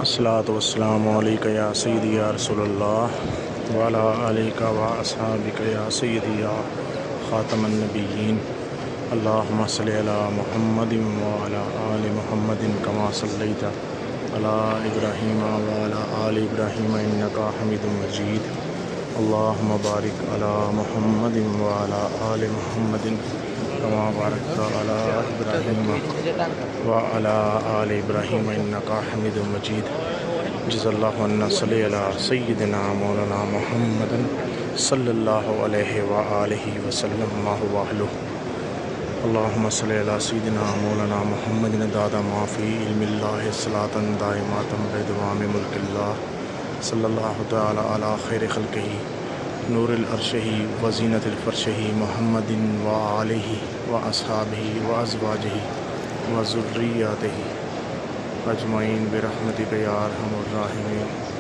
الصلاۃ والسلام علیک یا سیدی یا رسول اللہ وعلی آلک و اصحابک یا سیدی یا خاتم النبیین اللہم صلی علی محمد وعلی آل محمد کما صلیت علی ابراہیم وعلی آل ابراہیم انک حمید مجید اللہم بارک علی محمد وعلی آل محمد کما بارکت علی ابراہیم وعلی آل ابراہیم انک حمید مجید جزا اللہ عنا صلی علی سیدنا مولانا محمد صلی اللہ علیہ وآلہ وسلم ما هو اہلہ اللہم صلی علی سیدنا مولانا محمد داد ما فی علم اللہ صلاۃ دائمۃ بدوام ملک اللہ صلی اللہ تعالی علی خیر خلقہ نور العرشہ وزینۃ الفرشہ محمد وآلہ واصحابہ وازواجہ وذریاتہ اجمعین برحمتک یا ارحم الراحمین.